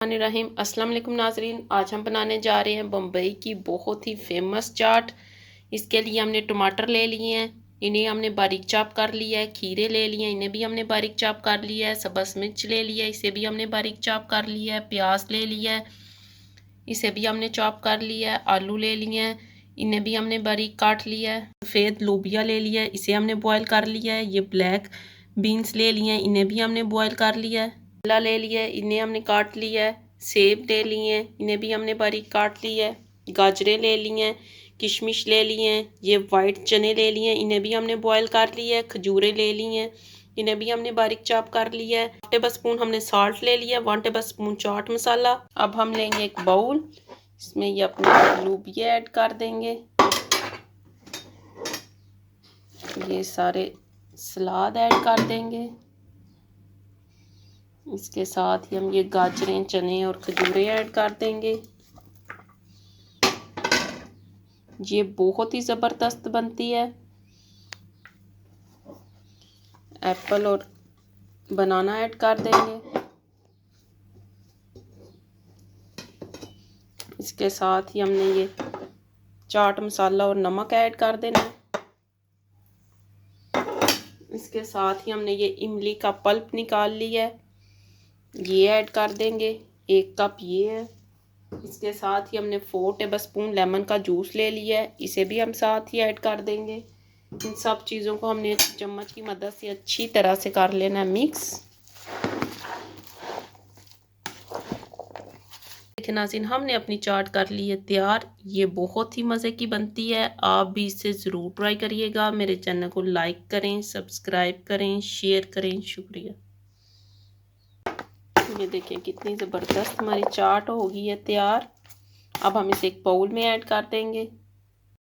रहीम अस्सलाम वालेकुम नाजरीन। आज हम बनाने जा रहे हैं बम्बई की बहुत ही फेमस चाट। इसके लिए हमने टमाटर ले लिए हैं, इन्हें हमने बारीक चॉप कर लिया है। खीरे ले लिए हैं, इन्हें भी हमने बारीक चॉप कर लिया है। सब्ज़ मिर्च ले लिया है, इसे भी हमने बारीक चॉप कर लिया है। प्याज ले लिया है, इसे भी हमने चॉप कर लिया है। आलू ले लिए हैं, इन्हें भी हमने बारीक काट लिया है। सफ़ेद लोबिया ले लिया है, इसे हमने बॉयल कर लिया है। ये ब्लैक बीन्स ले लिए हैं, इन्हें भी हमने बॉयल कर लिया है। केला ले लिया है, इन्हें हमने काट लिया है। सेब ले लिए हैं, इन्हें भी हमने बारीक काट लिया है। गाजरें ले ली हैं, किशमिश ले लिए हैं। ये वाइट चने ले लिए हैं, इन्हें भी हमने बॉयल कर लिया है। खजूरें ले ली हैं, इन्हें भी हमने बारीक चॉप कर लिया है। 1 टेबल स्पून हमने सॉल्ट ले लिया, 1 टेबल स्पून चाट मसाला। अब हम लेंगे एक बाउल, इसमें ये अपने लोबिया ऐड कर देंगे। ये सारे सलाद ऐड कर देंगे। इसके साथ ही हम ये गाजरें, चने और खजूरें ऐड कर देंगे। ये बहुत ही ज़बरदस्त बनती है। एप्पल और बनाना ऐड कर देंगे। इसके साथ ही हमने ये चाट मसाला और नमक ऐड कर देना है। इसके साथ ही हमने ये इमली का पल्प निकाल लिया है, ये ऐड कर देंगे। 1 कप ये है। इसके साथ ही हमने 4 टेबल स्पून लेमन का जूस ले लिया है, इसे भी हम साथ ही ऐड कर देंगे। इन सब चीज़ों को हमने चम्मच की मदद से अच्छी तरह से कर लेना है मिक्स। देखिए नाज़रीन, हमने अपनी चाट कर ली है तैयार। ये बहुत ही मज़े की बनती है, आप भी इसे ज़रूर ट्राई करिएगा। मेरे चैनल को लाइक करें, सब्सक्राइब करें, शेयर करें। शुक्रिया। ये देखिए कितनी ज़बरदस्त हमारी चाट हो गई है तैयार। अब हम इसे एक बाउल में ऐड कर देंगे।